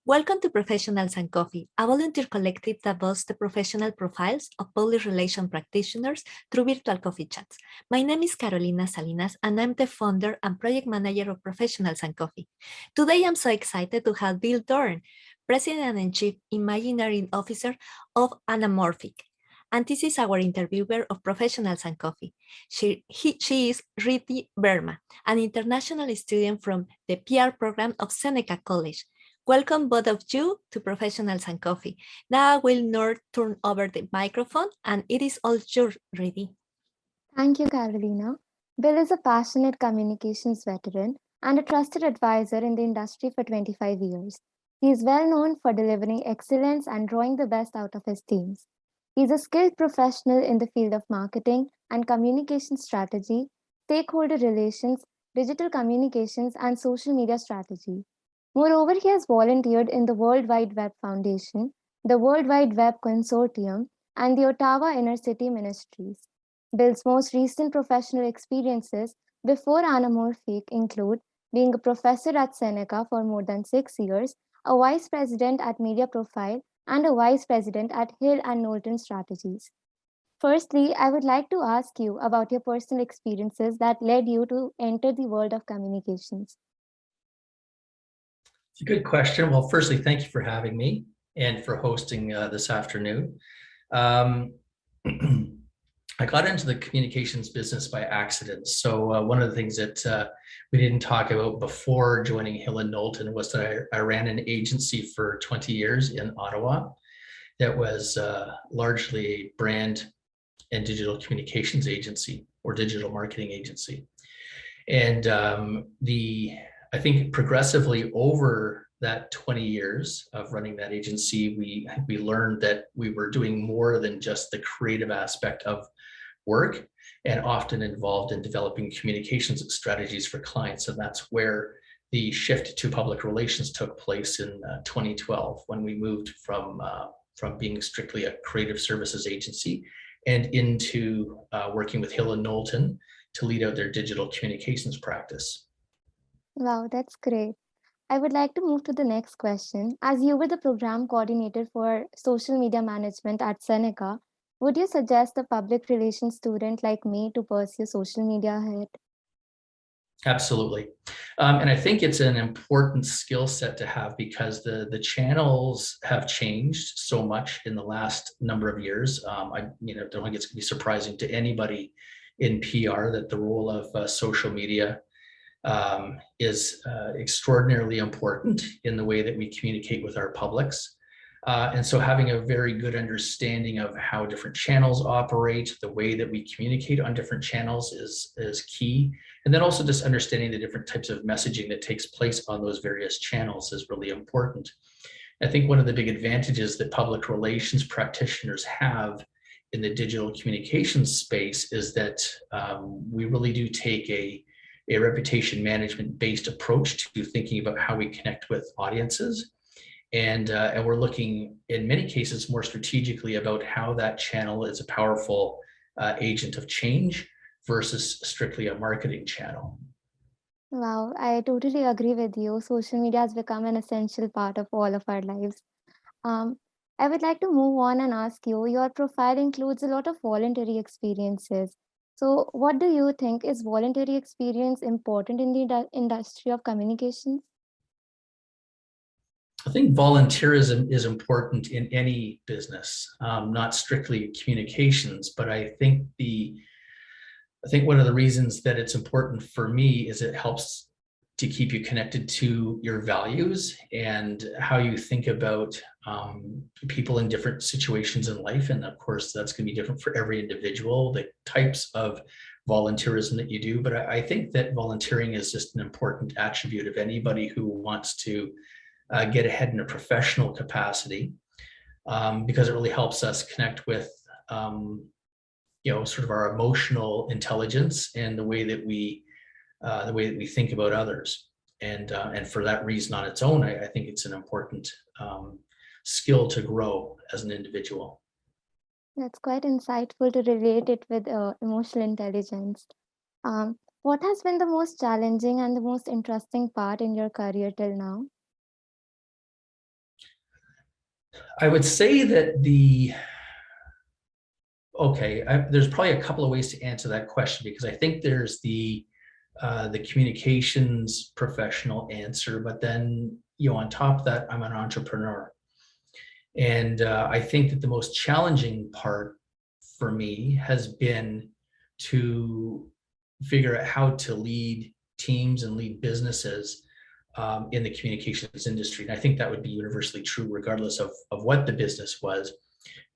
Welcome to Professionals and Coffee, a volunteer collective that boasts the professional profiles of public relations practitioners through virtual coffee chats. My name is Carolina Salinas, and I'm the founder and project manager of Professionals and Coffee. Today, I'm so excited to have Bill Doern, President and Chief Imagineering Officer of Anamorphiq. And this is our interviewer of Professionals and Coffee. She is Riddhi Verma, an international student from the PR program of Seneca College. Welcome both of you to Professionals and Coffee. Now I will now turn over the microphone, and it is all yours, Riddhi. Thank you, Carolina. Bill is a passionate communications veteran and a trusted advisor in the industry for 25 years. He is well known for delivering excellence and drawing the best out of his teams. He is a skilled professional in the field of marketing and communication strategy, stakeholder relations, digital communications, and social media strategy. Moreover, he has volunteered in the World Wide Web Foundation, the World Wide Web Consortium, and the Ottawa Inner City Ministries. Bill's most recent professional experiences before Anamorphiq include being a professor at Seneca for more than 6 years, a vice president at Media Profile, and a vice president at Hill and Knowlton Strategies. Firstly, I would like to ask you about your personal experiences that led you to enter the world of communications. It's a good question. Well, firstly, thank you for having me and for hosting this afternoon. I got into the communications business by accident. So one of the things that we didn't talk about before joining Hill and Knowlton was that I ran an agency for 20 years in Ottawa that was largely a brand and digital communications agency or digital marketing agency. And I think progressively over that 20 years of running that agency, we learned that we were doing more than just the creative aspect of work and often involved in developing communications strategies for clients. And that's where the shift to public relations took place in 2012, when we moved from being strictly a creative services agency and into working with Hill and Knowlton to lead out their digital communications practice. Wow, that's great. I would like to move to the next question. As you were the program coordinator for social media management at Seneca, would you suggest a public relations student like me to pursue social media ahead? Absolutely. And I think it's an important skill set to have because the channels have changed so much in the last number of years. I don't think it's going to be surprising to anybody in PR that the role of social media is extraordinarily important in the way that we communicate with our publics. And so having a very good understanding of how different channels operate, the way that we communicate on different channels is key. And then also just understanding the different types of messaging that takes place on those various channels is really important. I think one of the big advantages that public relations practitioners have in the digital communications space is that we really do take a reputation management based approach to thinking about how we connect with audiences. And we're looking in many cases more strategically about how that channel is a powerful agent of change versus strictly a marketing channel. Wow, I totally agree with you. Social media has become an essential part of all of our lives. I would like to move on and ask you, your profile includes a lot of voluntary experiences. So what do you think, is voluntary experience important in the industry of communications? I think volunteerism is important in any business, not strictly communications, but I think one of the reasons that it's important for me is it helps to keep you connected to your values and how you think about people in different situations in life. And of course, that's going to be different for every individual, the types of volunteerism that you do. But I think that volunteering is just an important attribute of anybody who wants to get ahead in a professional capacity, because it really helps us connect with sort of our emotional intelligence and the way that we think about others. And for that reason on its own, I think it's an important skill to grow as an individual. That's quite insightful to relate it with emotional intelligence. What has been the most challenging and the most interesting part in your career till now? I would say that there's probably a couple of ways to answer that question, because I think there's the communications professional answer, but then, on top of that, I'm an entrepreneur. And I think that the most challenging part for me has been to figure out how to lead teams and lead businesses in the communications industry. And I think that would be universally true regardless of what the business was.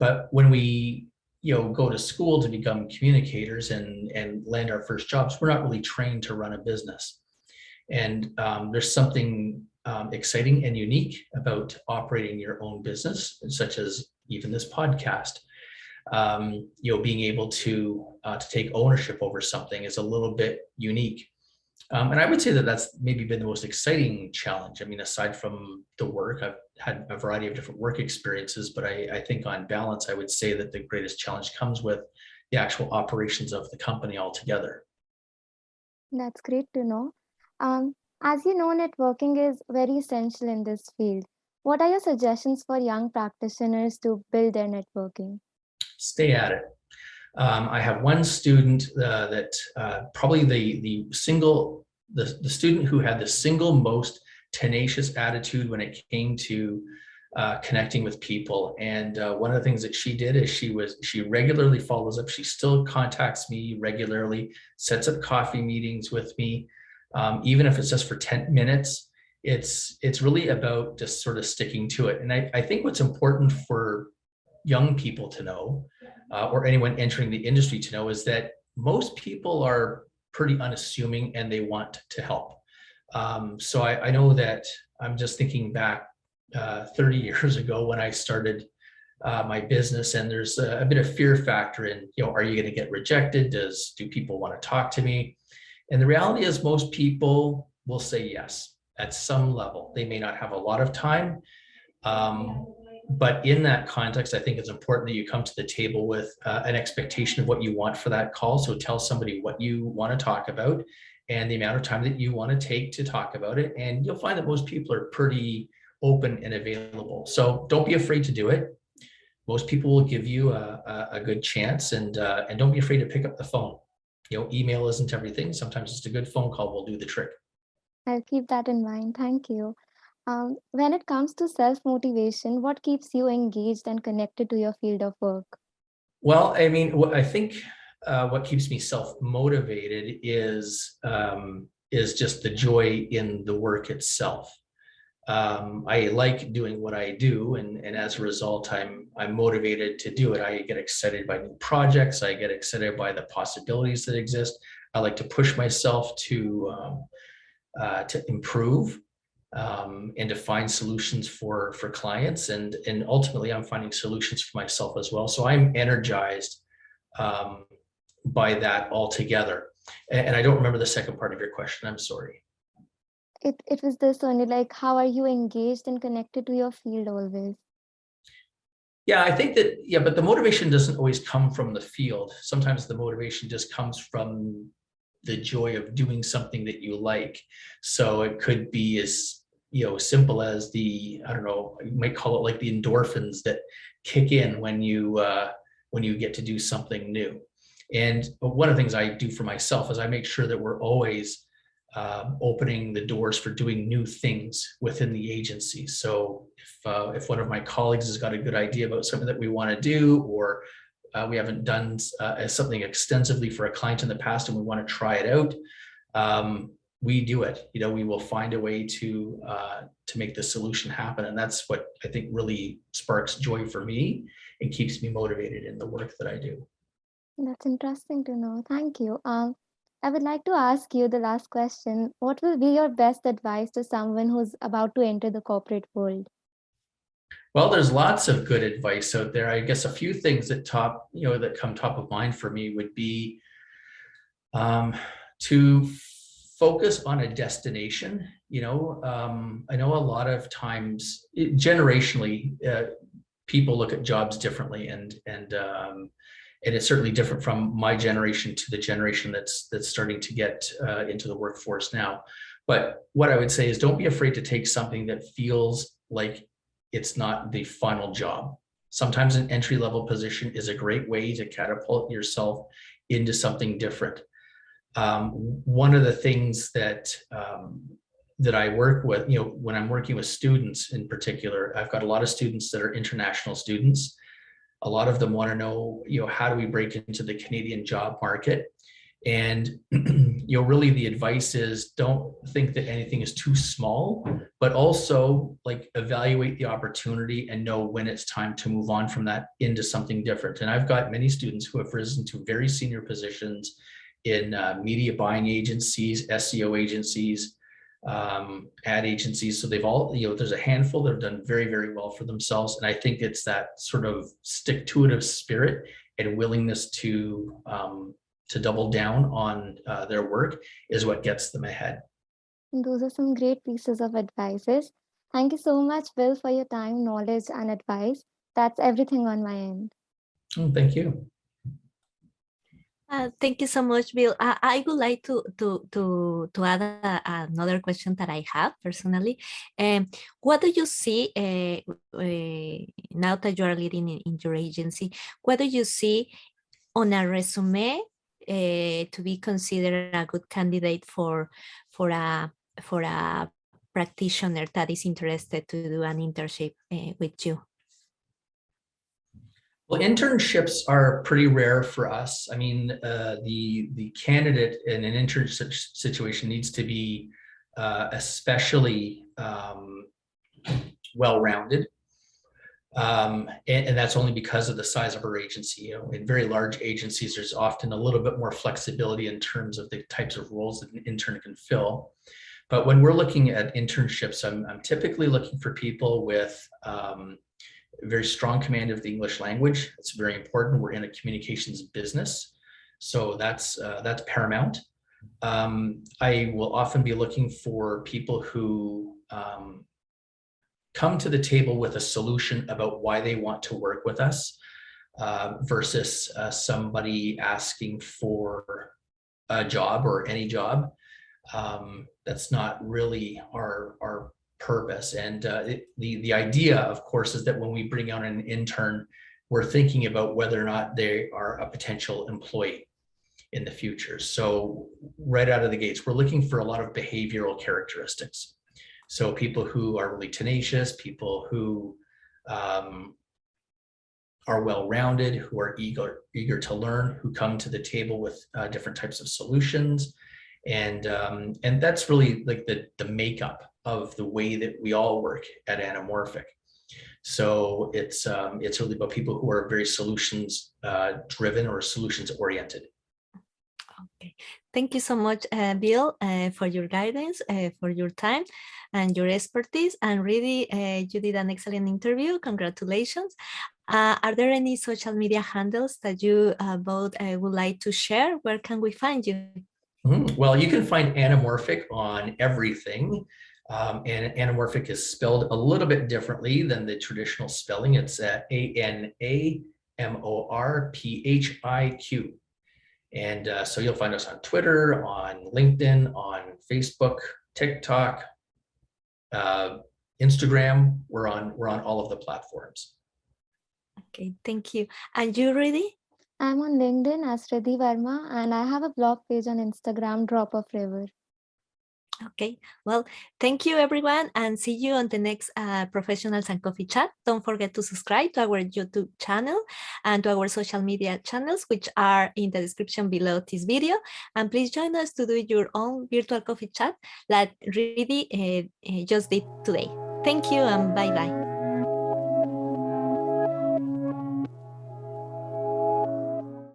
But when we go to school to become communicators and land our first jobs, we're not really trained to run a business. And there's something exciting and unique about operating your own business, such as even this podcast. Being able to take ownership over something is a little bit unique. And I would say that that's maybe been the most exciting challenge. I mean, aside from the work, I've had a variety of different work experiences, but I think on balance, I would say that the greatest challenge comes with the actual operations of the company altogether. That's great to know. As you know, networking is very essential in this field. What are your suggestions for young practitioners to build their networking? Stay at it. I have one student that probably the student who had the single most tenacious attitude when it came to connecting with people. And one of the things that she did is she regularly follows up. She still contacts me regularly, sets up coffee meetings with me, even if it's just for 10 minutes. It's really about just sort of sticking to it. And I think what's important for young people to know, or anyone entering the industry to know, is that most people are pretty unassuming and they want to help. So I know that I'm just thinking back 30 years ago when I started my business, and there's a bit of fear factor in, are you going to get rejected? Do people want to talk to me? And the reality is most people will say yes at some level. They may not have a lot of time. But in that context, I think it's important that you come to the table with an expectation of what you want for that call. So tell somebody what you want to talk about and the amount of time that you want to take to talk about it. And you'll find that most people are pretty open and available. So don't be afraid to do it. Most people will give you a good chance, and don't be afraid to pick up the phone. Email isn't everything. Sometimes just a good phone call will do the trick. I'll keep that in mind. Thank you. When it comes to self-motivation, what keeps you engaged and connected to your field of work? Well, I mean, I think what keeps me self-motivated is just the joy in the work itself. I like doing what I do, and as a result, I'm motivated to do it. I get excited by new projects. I get excited by the possibilities that exist. I like to push myself to improve. And to find solutions for clients, and ultimately I'm finding solutions for myself as well. So I'm energized by that altogether. And I don't remember the second part of your question. I'm sorry. It was this only, like, how are you engaged and connected to your field always? Yeah, I think that, but the motivation doesn't always come from the field. Sometimes the motivation just comes from the joy of doing something that you like. So it could be as simple as I don't know, you might call it like the endorphins that kick in when you get to do something new. And one of the things I do for myself is I make sure that we're always opening the doors for doing new things within the agency. So if one of my colleagues has got a good idea about something that we want to do, or we haven't done something extensively for a client in the past and we want to try it out, we do it. We will find a way to make the solution happen. And that's what I think really sparks joy for me and keeps me motivated in the work that I do. That's interesting to know. Thank you. I would like to ask you the last question. What will be your best advice to someone who's about to enter the corporate world? Well, there's lots of good advice out there. I guess a few things that that come top of mind for me would be to focus on a destination. I know a lot of times, generationally, people look at jobs differently, and it's certainly different from my generation to the generation that's starting to get into the workforce now. But what I would say is, don't be afraid to take something that feels like it's not the final job. Sometimes an entry-level position is a great way to catapult yourself into something different. One of the things that I work with, when I'm working with students in particular, I've got a lot of students that are international students. A lot of them want to know, how do we break into the Canadian job market? And, really the advice is, don't think that anything is too small, but also evaluate the opportunity and know when it's time to move on from that into something different. And I've got many students who have risen to very senior positions in media buying agencies, SEO agencies, ad agencies. So they've all, there's a handful that have done very, very well for themselves. And I think it's that sort of stick-to-itiveness spirit and willingness to double down on their work is what gets them ahead. And those are some great pieces of advices. Thank you so much, Bill, for your time, knowledge, and advice. That's everything on my end. Oh, thank you. Thank you so much, Bill. I would like to add another question that I have personally. What do you see now that you are leading in your agency? What do you see on a resume to be considered a good candidate for a practitioner that is interested to do an internship with you? Well, internships are pretty rare for us. I mean, the candidate in an internship situation needs to be especially well-rounded. And that's only because of the size of our agency. In very large agencies, there's often a little bit more flexibility in terms of the types of roles that an intern can fill. But when we're looking at internships, I'm typically looking for people with very strong command of the English language. It's very important. We're in a communications business, so that's paramount. I will often be looking for people who come to the table with a solution about why they want to work with us, versus somebody asking for a job or any job. That's not really our purpose. And the idea, of course, is that when we bring out an intern, we're thinking about whether or not they are a potential employee in the future. So right out of the gates, we're looking for a lot of behavioral characteristics. So people who are really tenacious, people who are well-rounded, who are eager to learn, who come to the table with different types of solutions. And that's really like the makeup of the way that we all work at Anamorphiq. So it's really about people who are very solutions driven or solutions oriented. Okay, thank you so much, Bill, for your guidance, for your time and your expertise. And really, you did an excellent interview. Congratulations. Are there any social media handles that you both would like to share? Where can we find you? Well, you can find Anamorphiq on everything. And Anamorphiq is spelled a little bit differently than the traditional spelling. It's ANAMORPHIQ. And so you'll find us on Twitter, on LinkedIn, on Facebook, TikTok, Instagram. We're on all of the platforms. Okay, thank you. And you, Rudy? I'm on LinkedIn as Riddhi Verma, and I have a blog page on Instagram, Drop of River. Okay, well, thank you everyone, and see you on the next Professionals and Coffee Chat. Don't forget to subscribe to our YouTube channel and to our social media channels, which are in the description below this video. And please join us to do your own virtual coffee chat like Rudy just did today. Thank you and bye-bye.